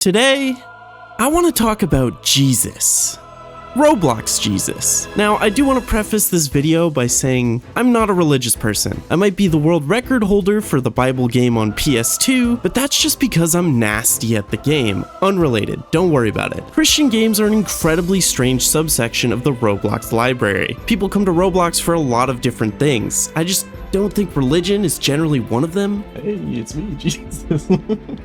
Today, I want to talk about Jesus. Roblox Jesus. Now, I do want to preface this video by saying I'm not a religious person. I might be the world record holder for the Bible game on PS2, but that's just because I'm nasty at the game. Unrelated, don't worry about it. Christian games are an incredibly strange subsection of the Roblox library. People come to Roblox for a lot of different things. I just don't think religion is generally one of them. Hey, it's me, Jesus.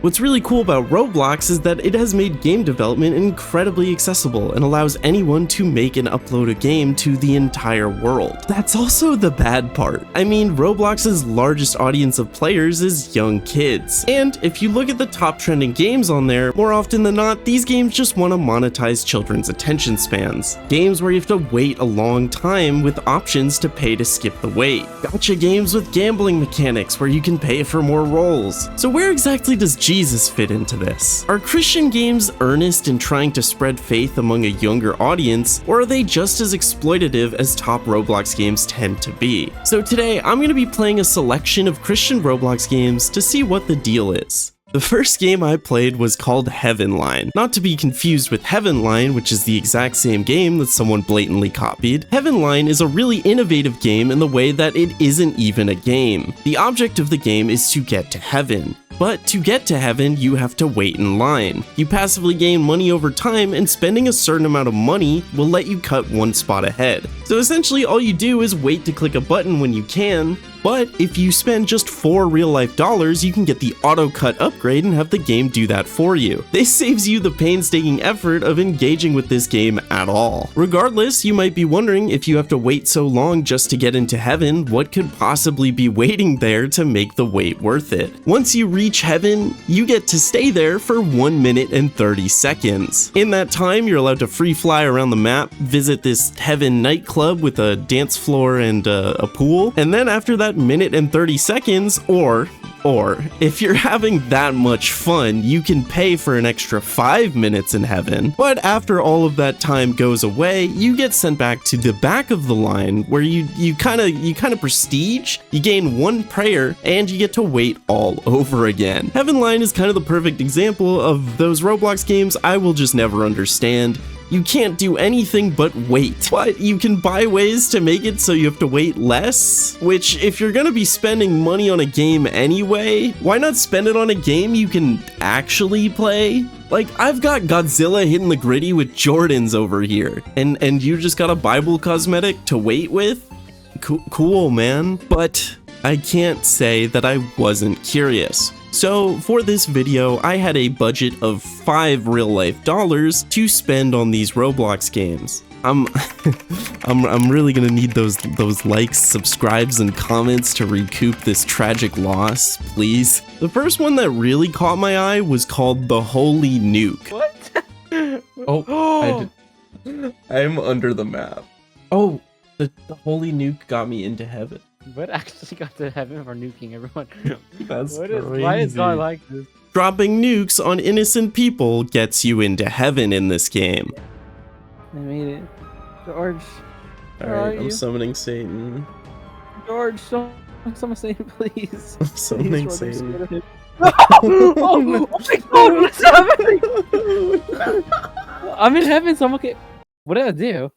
What's really cool about Roblox is that it has made game development incredibly accessible and allows anyone to make and upload a game to the entire world. That's also the bad part. I mean, Roblox's largest audience of players is young kids. And if you look at the top trending games on there, more often than not, these games just want to monetize children's attention spans. Games where you have to wait a long time with options to pay to skip the wait. Gotcha games with gambling mechanics where you can pay for more rolls. So where exactly does Jesus fit into this? Are Christian games earnest in trying to spread faith among a younger audience, or are they just as exploitative as top Roblox games tend to be? So today, I'm going to be playing a selection of Christian Roblox games to see what the deal is. The first game I played was called Heaven Line. Not to be confused with Heaven Line, which is the exact same game that someone blatantly copied. Heaven Line is a really innovative game in the way that it isn't even a game. The object of the game is to get to heaven. But to get to heaven, you have to wait in line. You passively gain money over time, and spending a certain amount of money will let you cut one spot ahead. So essentially all you do is wait to click a button when you can, but if you spend just 4 real-life dollars, you can get the auto-cut upgrade and have the game do that for you. This saves you the painstaking effort of engaging with this game at all. Regardless, you might be wondering, if you have to wait so long just to get into heaven, what could possibly be waiting there to make the wait worth it? Once you reach heaven, you get to stay there for 1 minute and 30 seconds. In that time, you're allowed to free fly around the map, visit this heaven nightclub with a dance floor and a pool, and then after that minute and 30 seconds, or if you're having that much fun, you can pay for an extra 5 minutes in heaven. But after all of that time goes away, you get sent back to the back of the line where you kind of prestige, you gain 1 prayer, and you get to wait all over again. Heaven Line is kind of the perfect example of those Roblox games I will just never understand. You can't do anything but wait, but you can buy ways to make it so you have to wait less, which if you're gonna be spending money on a game anyway, why not spend it on a game you can actually play? Like, I've got Godzilla hitting the gritty with Jordans over here, and you just got a Bible cosmetic to wait with? Cool, man. But I can't say that I wasn't curious. So for this video, I had a budget of 5 real-life dollars to spend on these Roblox games. I'm really gonna need those likes, subscribes, and comments to recoup this tragic loss, please. The first one that really caught my eye was called The Holy Nuke. What? Oh, I'm under the map. Oh, the Holy Nuke got me into heaven. What actually got to heaven for nuking everyone? That's Why is God like this? Dropping nukes on innocent people gets you into heaven in this game. I made it. George. Alright, I'm summoning Satan. George, someone Satan, please. I'm summoning Please, George, I'm Satan. scared of him. Oh my God, what's happening? I'm in heaven, so I'm okay. What did I do?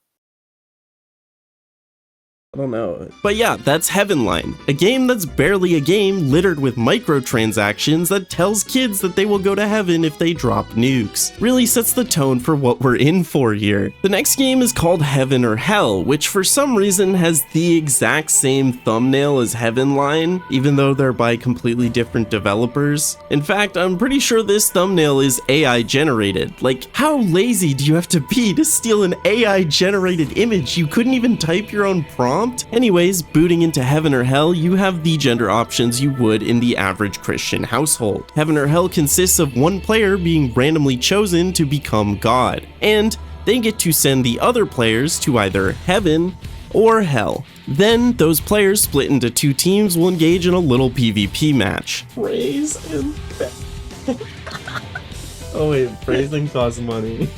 I don't know. But yeah, that's Heaven Line, a game that's barely a game littered with microtransactions that tells kids that they will go to heaven if they drop nukes. Really sets the tone for what we're in for here. The next game is called Heaven or Hell, which for some reason has the exact same thumbnail as Heaven Line, even though they're by completely different developers. In fact, I'm pretty sure this thumbnail is AI generated. Like, how lazy do you have to be to steal an AI generated image? You couldn't even type your own prompt? Anyways, booting into Heaven or Hell, you have the gender options you would in the average Christian household. Heaven or Hell consists of 1 player being randomly chosen to become God, and they get to send the other players to either heaven or hell. Then, those players split into 2 teams will engage in a little PvP match. Praise and oh wait, praising costs money.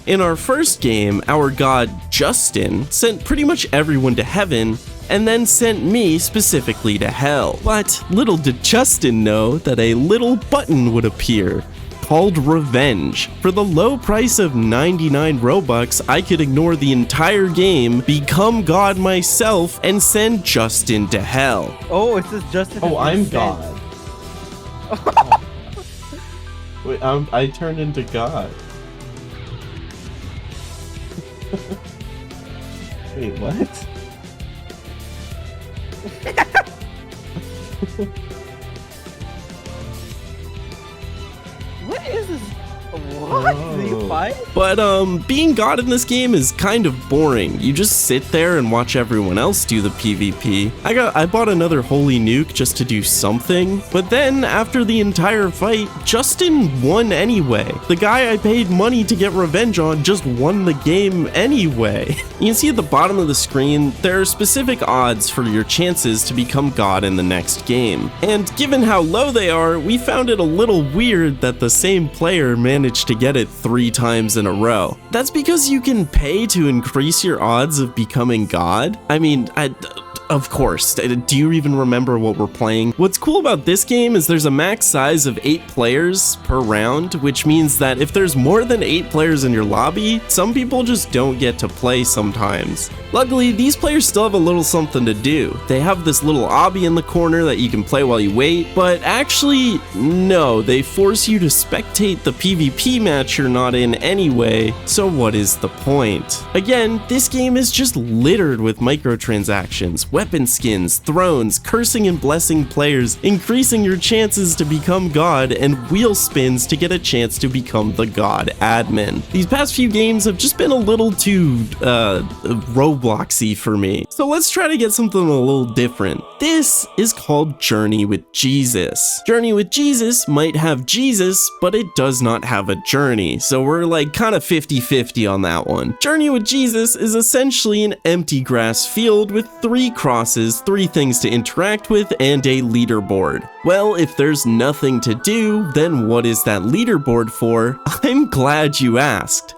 In our first game, our god Justin sent pretty much everyone to heaven, and then sent me specifically to hell. But little did Justin know that a little button would appear. called revenge. For the low price of 99 Robux, I could ignore the entire game, become God myself, and send Justin to hell. Oh, it says Justin. Oh, I'm God. Wait, I turned into God. Wait, what? What is this? What? Oh. Do you fight? But being God in this game is kind of boring. You just sit there and watch everyone else do the PvP. I bought another holy nuke just to do something, but then after the entire fight, Justin won anyway. The guy I paid money to get revenge on just won the game anyway. You can see at the bottom of the screen, there are specific odds for your chances to become God in the next game. And given how low they are, we found it a little weird that the same player managed to get it 3 times in a row. That's because you can pay to increase your odds of becoming God. I mean, of course. Do you even remember what we're playing? What's cool about this game is there's a max size of 8 players per round, which means that if there's more than 8 players in your lobby, some people just don't get to play sometimes. Luckily, these players still have a little something to do. They have this little obby in the corner that you can play while you wait, but actually, no, they force you to spectate the PvP match you're not in anyway, so what is the point? Again, this game is just littered with microtransactions, weapon skins, thrones, cursing and blessing players, increasing your chances to become God, and wheel spins to get a chance to become the God admin. These past few games have just been a little too, Robloxy for me. So let's try to get something a little different. This is called Journey with Jesus. Journey with Jesus might have Jesus, but it does not have a journey, so we're like kind of 50-50 on that one. Journey with Jesus is essentially an empty grass field with 3 crosses, 3 things to interact with, and a leaderboard. Well, if there's nothing to do, then what is that leaderboard for? I'm glad you asked.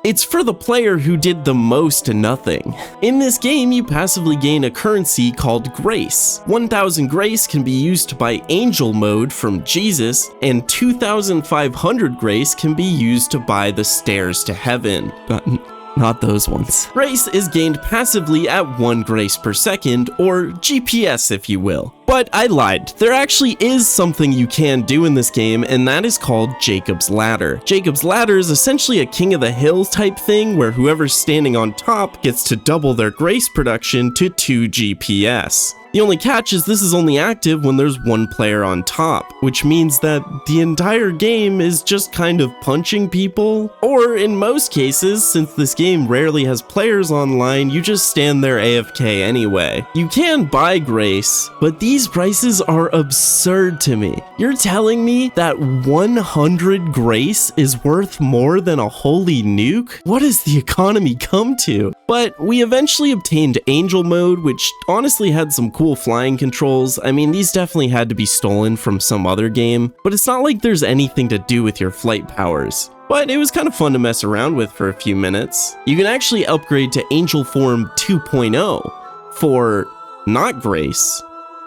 It's for the player who did the most to nothing. In this game, you passively gain a currency called Grace. 1,000 Grace can be used to buy Angel Mode from Jesus, and 2,500 Grace can be used to buy the Stairs to Heaven. But not those ones. Grace is gained passively at 1 Grace per second, or GPS if you will. But I lied. There actually is something you can do in this game, and that is called Jacob's Ladder. Jacob's Ladder is essentially a King of the Hill type thing where whoever's standing on top gets to double their Grace production to 2 GPS. The only catch is this is only active when there's 1 player on top, which means that the entire game is just kind of punching people. Or in most cases, since this game rarely has players online, you just stand there AFK anyway. You can buy Grace, but these prices are absurd to me. You're telling me that 100 Grace is worth more than a holy nuke? What does the economy come to? But we eventually obtained Angel Mode, which honestly had some cool flying controls. I mean, these definitely had to be stolen from some other game, but it's not like there's anything to do with your flight powers. But it was kind of fun to mess around with for a few minutes. You can actually upgrade to Angel Form 2.0 for not Grace,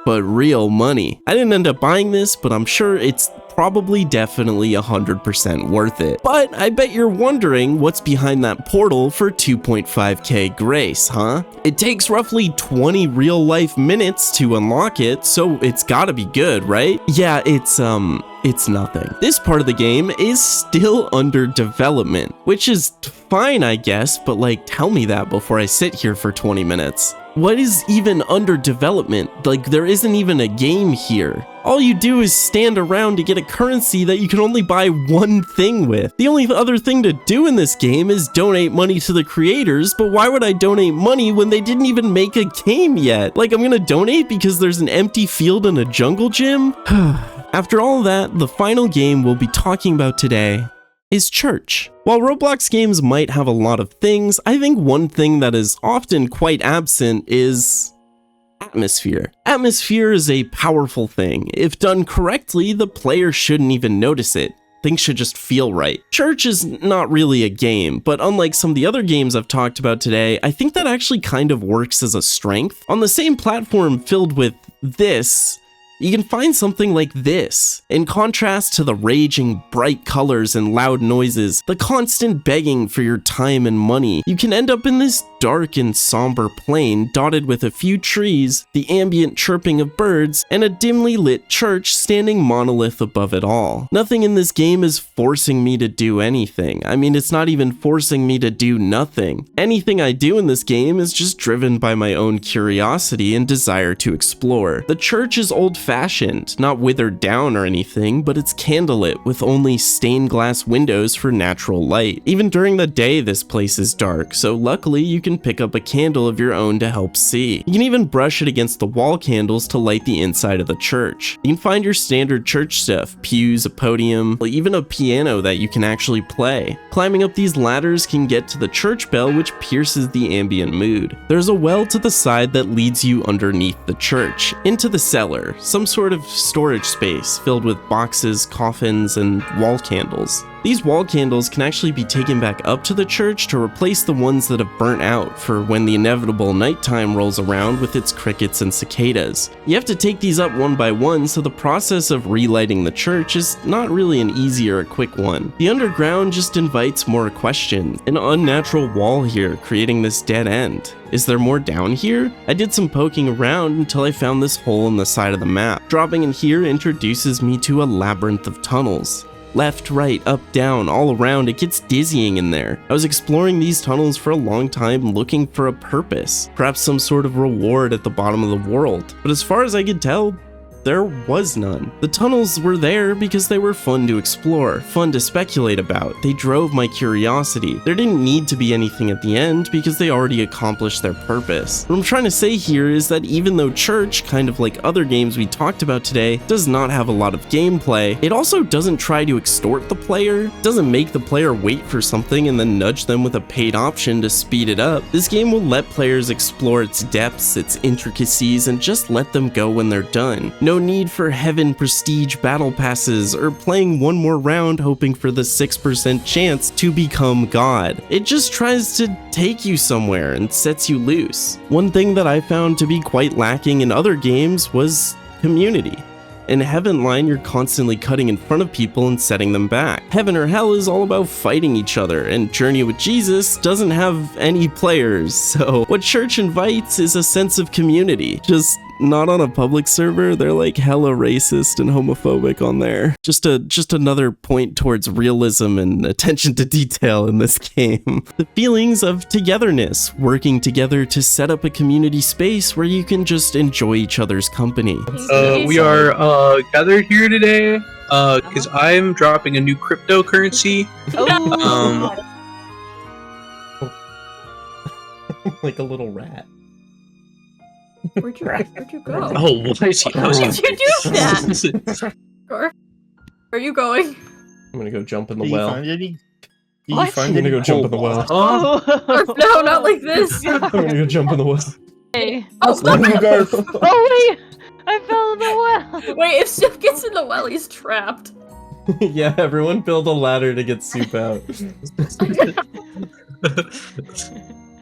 but real money. I didn't end up buying this, but I'm sure it's probably definitely 100% worth it. But I bet you're wondering what's behind that portal for 2.5k Grace, huh? It takes roughly 20 real life minutes to unlock it, so it's gotta be good, right? Yeah, it's nothing. This part of the game is still under development, which is fine, I guess, but like, tell me that before I sit here for 20 minutes. What is even under development? Like, there isn't even a game here. All you do is stand around to get a currency that you can only buy 1 thing with. The only other thing to do in this game is donate money to the creators, but why would I donate money when they didn't even make a game yet? Like, I'm gonna donate because there's an empty field in a jungle gym? After all that, the final game we'll be talking about today is church. While Roblox games might have a lot of things, I think one thing that is often quite absent is atmosphere. Atmosphere is a powerful thing. If done correctly, the player shouldn't even notice it. Things should just feel right. Church is not really a game, but unlike some of the other games I've talked about today, I think that actually kind of works as a strength. On the same platform filled with this, You can find something like this. In contrast to the raging, bright colors and loud noises, the constant begging for your time and money, you can end up in this dark and somber plain dotted with a few trees, the ambient chirping of birds, and a dimly lit church standing monolith above it all. Nothing in this game is forcing me to do anything. I mean, it's not even forcing me to do nothing. Anything I do in this game is just driven by my own curiosity and desire to explore. The church is old-fashioned, not withered down or anything, but it's candlelit with only stained glass windows for natural light. Even during the day, this place is dark, so luckily you can pick up a candle of your own to help see. You can even brush it against the wall candles to light the inside of the church. You can find your standard church stuff, pews, a podium, even a piano that you can actually play. Climbing up these ladders can get to the church bell, which pierces the ambient mood. There's a well to the side that leads you underneath the church, into the cellar, some sort of storage space filled with boxes, coffins, and wall candles. These wall candles can actually be taken back up to the church to replace the ones that have burnt out for when the inevitable nighttime rolls around with its crickets and cicadas. You have to take these up one by one, so the process of relighting the church is not really an easy or a quick one. The underground just invites more questions. An unnatural wall here creating this dead end. Is there more down here? I did some poking around until I found this hole in the side of the map. Dropping in here introduces me to a labyrinth of tunnels. Left, right, up, down, all around, it gets dizzying in there. I was exploring these tunnels for a long time looking for a purpose, perhaps some sort of reward at the bottom of the world. But as far as I could tell, there was none. The tunnels were there because they were fun to explore, fun to speculate about. They drove my curiosity. There didn't need to be anything at the end because they already accomplished their purpose. What I'm trying to say here is that even though Church, kind of like other games we talked about today, does not have a lot of gameplay, it also doesn't try to extort the player, doesn't make the player wait for something and then nudge them with a paid option to speed it up. This game will let players explore its depths, its intricacies, and just let them go when they're done. No need for heaven prestige battle passes or playing one more round hoping for the 6% chance to become God. It just tries to take you somewhere and sets you loose. One thing that I found to be quite lacking in other games was community. In Heavenline, you're constantly cutting in front of people and setting them back. Heaven or Hell is all about fighting each other, and Journey with Jesus doesn't have any players, so what Church invites is a sense of community. Just not on a public server. They're like hella racist and homophobic on there. Just another point towards realism and attention to detail in this game. The feelings of togetherness, working together to set up a community space where you can just enjoy each other's company. We are gathered here today because I'm dropping a new cryptocurrency. Like a little rat. Where'd you go? Oh, what is he? Why did you do that? Where are you going? I'm gonna go jump in the well. I'm gonna go jump in the well. Oh, No, not like this. I'm gonna go jump in the well. Hey. Oh, Let me go. Oh wait! I fell in the well! wait, if Soup gets in the well, he's trapped. Yeah, everyone build a ladder to get Soup out.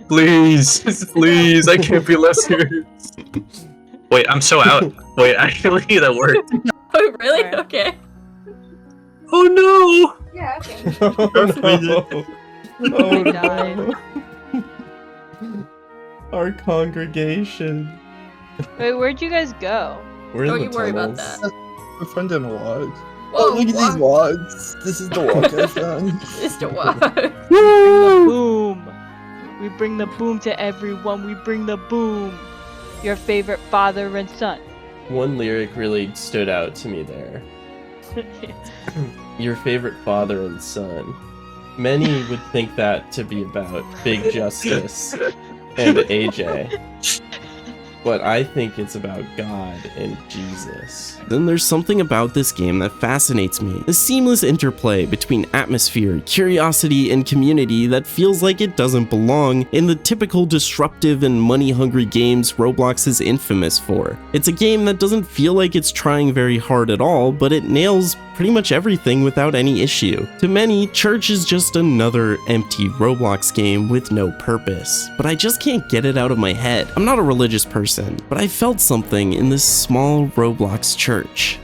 please, I can't be left here. Wait, I'm so out. Wait, actually, that worked. Oh, really? Alright. Okay. Oh no! Yeah, okay. Oh died. no. Our congregation. Wait, where'd you guys go? We're in Don't the you worry about tunnels. that. I found them logs. Whoa, Oh, look at these logs. This is the log I found. Mr. Walk. Boom! We bring the boom to everyone. We bring the boom. Your favorite father and son. One lyric really stood out to me there. Your favorite father and son. Many would think that to be about Big Justice and AJ. But I think it's about God and Jesus. Then there's something about this game that fascinates me. The seamless interplay between atmosphere, curiosity, and community that feels like it doesn't belong in the typical disruptive and money-hungry games Roblox is infamous for. It's a game that doesn't feel like it's trying very hard at all, but it nails pretty much everything without any issue. To many, Church is just another empty Roblox game with no purpose, but I just can't get it out of my head. I'm not a religious person, person, but I felt something in this small Roblox church.